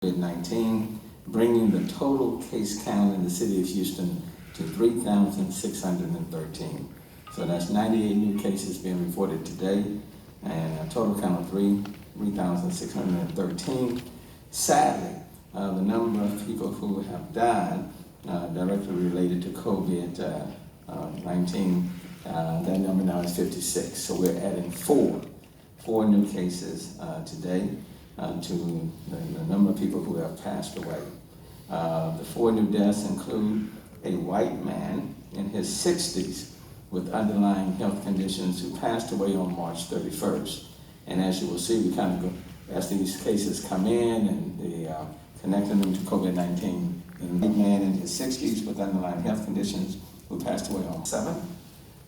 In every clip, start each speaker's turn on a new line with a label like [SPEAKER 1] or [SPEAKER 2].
[SPEAKER 1] COVID-19, bringing the total case count in the city of Houston to 3,613. So that's 98 new cases being reported today, and a total count of 3,613. Sadly, the number of people who have died directly related to COVID-19, that number now is 56. So we're adding four new cases today to the number of people who have passed away. The four new deaths include a white man in his 60s with underlying health conditions who passed away on March 31st. And as you will see, we kind of go, as these cases come in and they connecting them to COVID-19, a white man in his 60s with underlying health conditions who passed away on 7th.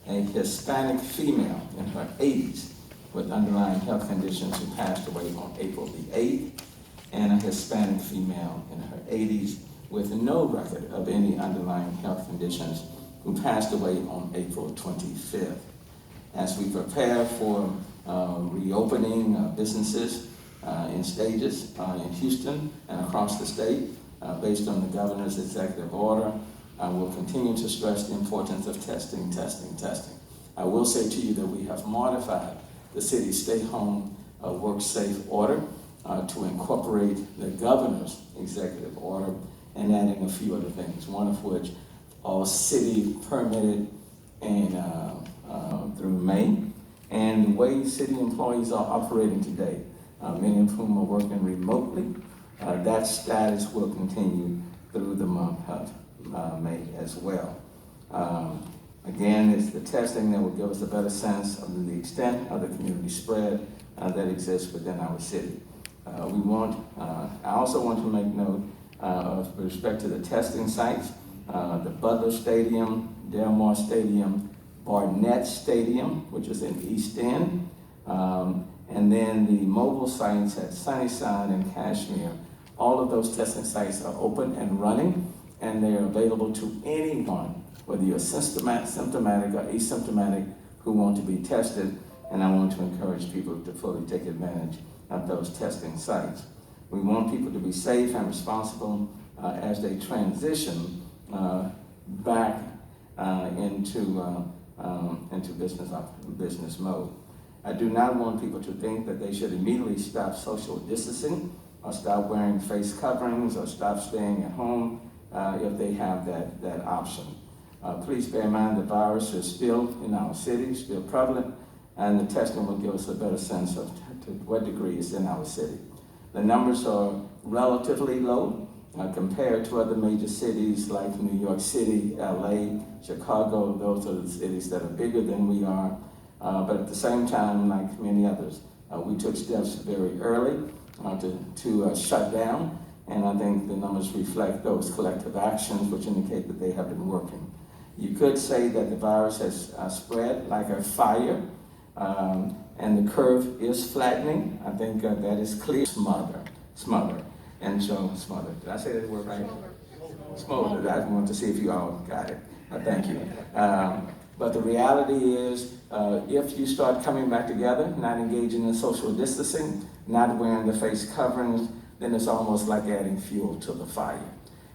[SPEAKER 1] A Hispanic female in her 80s with underlying health conditions who passed away on April the 8th, and a Hispanic female in her 80s with no record of any underlying health conditions who passed away on April 25th. As we prepare for reopening businesses in stages in Houston and across the state, based on the governor's executive order, I will continue to stress the importance of testing. I will say to you that we have modified the city's stay home, work safe order to incorporate the governor's executive order and adding a few other things, one of which all city permitted and through May, and the way city employees are operating today, many of whom are working remotely, that status will continue through the month of May as well. Again, it's the testing that will give us a better sense of the extent of the community spread that exists within our city. I also want to make note with respect to the testing sites, the Butler Stadium, Delmar Stadium, Barnett Stadium, which is in East End, and then the mobile sites at Sunnyside and Kashmere. All of those testing sites are open and running, and they are available to anyone, whether you're symptomatic or asymptomatic, who want to be tested, and I want to encourage people to fully take advantage of those testing sites. We want people to be safe and responsible as they transition back into business mode. I do not want people to think that they should immediately stop social distancing or stop wearing face coverings or stop staying at home if they have that option. Please bear in mind the virus is still in our city, still prevalent, and the testing will give us a better sense of to what degree it's in our city. The numbers are relatively low compared to other major cities like New York City, LA, Chicago. Those are the cities that are bigger than we are. But at the same time, like many others, we took steps very early to shut down, and I think the numbers reflect those collective actions which indicate that they have been working. You could say that the virus has spread like a fire, and the curve is flattening. I think that is clear. Smother. And so, smother. Did I say that word right? Smother. I want to see if you all got it. Thank you. But the reality is, if you start coming back together, not engaging in social distancing, not wearing the face coverings, then it's almost like adding fuel to the fire.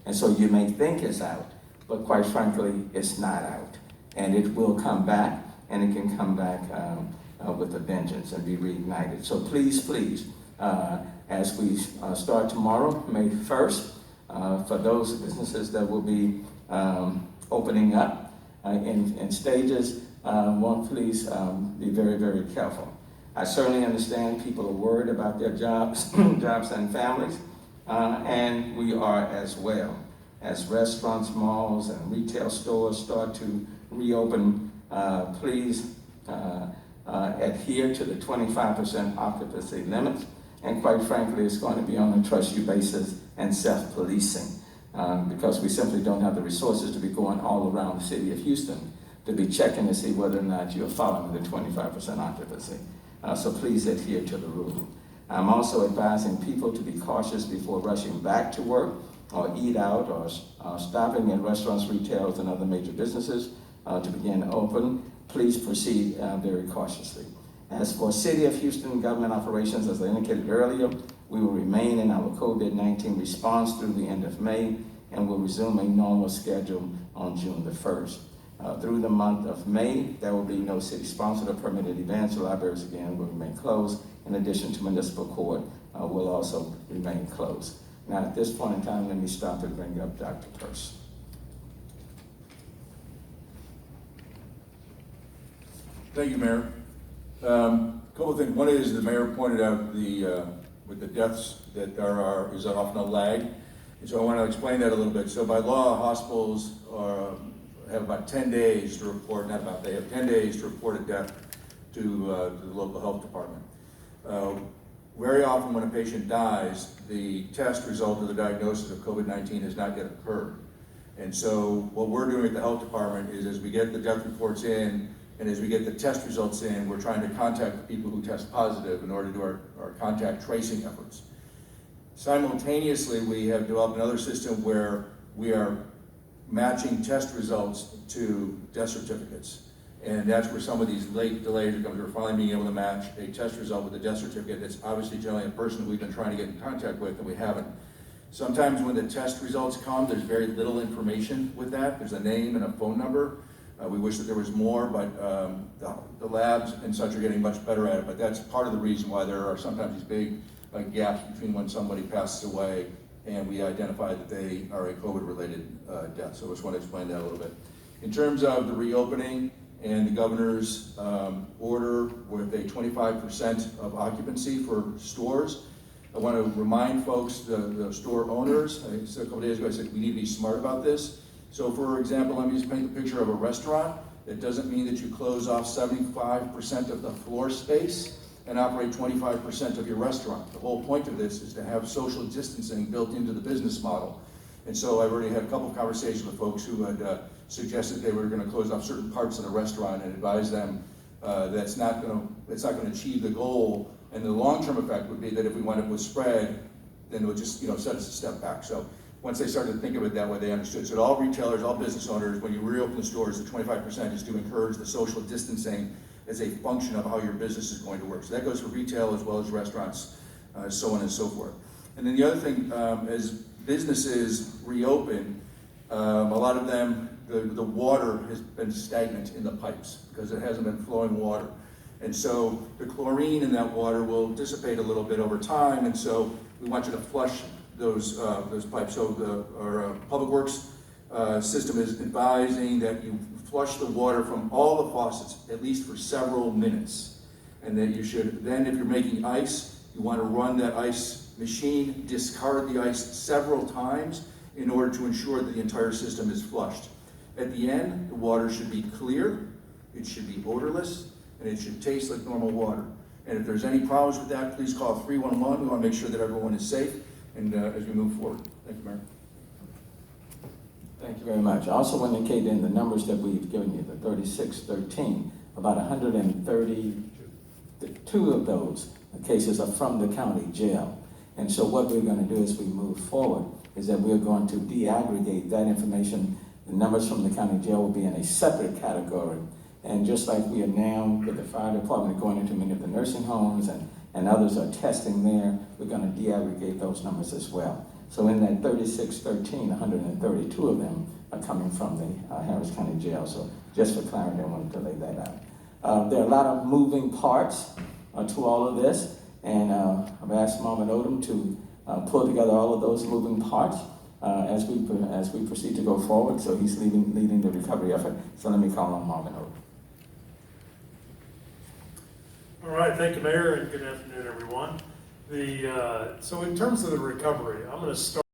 [SPEAKER 1] And so you may think it's out, but quite frankly, it's not out. And it will come back, and it can come back with a vengeance and be reignited. So please, as we start tomorrow, May 1st, for those businesses that will be opening up in stages, please be very, very careful. I certainly understand people are worried about their jobs, jobs and families, and we are as well. As restaurants, malls, and retail stores start to reopen, please adhere to the 25% occupancy limits. And quite frankly, it's going to be on a trust you basis and self-policing because we simply don't have the resources to be going all around the city of Houston to be checking to see whether or not you're following the 25% occupancy. So please adhere to the rule. I'm also advising people to be cautious before rushing back to work or eat out or stopping at restaurants, retailers, and other major businesses to begin to open. Please proceed very cautiously. As for City of Houston government operations, as I indicated earlier, We will remain in our COVID-19 response through the end of May and will resume a normal schedule on June the 1st. Through the month of May, there will be no city-sponsored or permitted events. The libraries, again, will remain closed. In addition to municipal court, will also remain closed. Now, at this point in time, let me stop and bring up Dr. Purse.
[SPEAKER 2] Thank you, Mayor. Couple of things. One is the mayor pointed out with the deaths that there is often a lag. And so I want to explain that a little bit. So by law, hospitals have about 10 days to report, they have 10 days to report a death to the local health department. Very often when a patient dies, the test result of the diagnosis of COVID-19 has not yet occurred. And so what we're doing at the health department is as we get the death reports in, and as we get the test results in, we're trying to contact the people who test positive in order to do our contact tracing efforts. Simultaneously, we have developed another system where we are matching test results to death certificates. And that's where some of these late delays are coming. We're finally being able to match a test result with a death certificate that's obviously generally a person we've been trying to get in contact with and we haven't. Sometimes when the test results come, there's very little information with that. There's a name and a phone number. We wish that there was more, but the labs and such are getting much better at it. But that's part of the reason why there are sometimes these big gaps between when somebody passes away and we identify that they are a COVID-related death. So I just want to explain that a little bit. In terms of the reopening and the governor's order with a 25% of occupancy for stores, I want to remind folks, the store owners, I said a couple days ago, I said we need to be smart about this. So for example, let me just paint the picture of a restaurant. That doesn't mean that you close off 75% of the floor space and operate 25% of your restaurant. The whole point of this is to have social distancing built into the business model. And so I've already had a couple of conversations with folks who had suggested they were going to close off certain parts of the restaurant and advise them that's not going to achieve the goal. And the long-term effect would be that if we wind up with spread, then it would just set us a step back. So once they started to think of it that way, they understood. So all retailers, all business owners, when you reopen the stores, the 25% is to encourage the social distancing as a function of how your business is going to work. So that goes for retail as well as restaurants, so on and so forth. And then the other thing, as businesses reopen, a lot of them, the water has been stagnant in the pipes because it hasn't been flowing water. And so the chlorine in that water will dissipate a little bit over time, and so we want you to flush those pipes. So our Public Works system is advising that you flush the water from all the faucets at least for several minutes. And that you should, then if you're making ice, you want to run that ice machine, discard the ice several times in order to ensure that the entire system is flushed. At the end, the water should be clear, it should be odorless, and it should taste like normal water. And if there's any problems with that, please call 311. We want to make sure that everyone is safe and as we move forward. Thank you, Mayor.
[SPEAKER 1] Thank you very much. I also want to indicate in the numbers that we've given you, the 3613, about 132 of those cases are from the county jail. And so what we're going to do as we move forward is that we're going to de-aggregate that information. The numbers from the county jail will be in a separate category. And just like we are now with the fire department going into many of the nursing homes and others are testing there, we're going to de-aggregate those numbers as well. So in that 3613, 132 of them are coming from the Harris County Jail. So just for clarity, I wanted to lay that out. There are a lot of moving parts to all of this, and I've asked Marvin Odom to pull together all of those moving parts as we proceed to go forward. So he's leading the recovery effort. So let me call on Marvin Odom.
[SPEAKER 3] All right, thank you, Mayor, and good afternoon, everyone. So in terms of the recovery, I'm going to start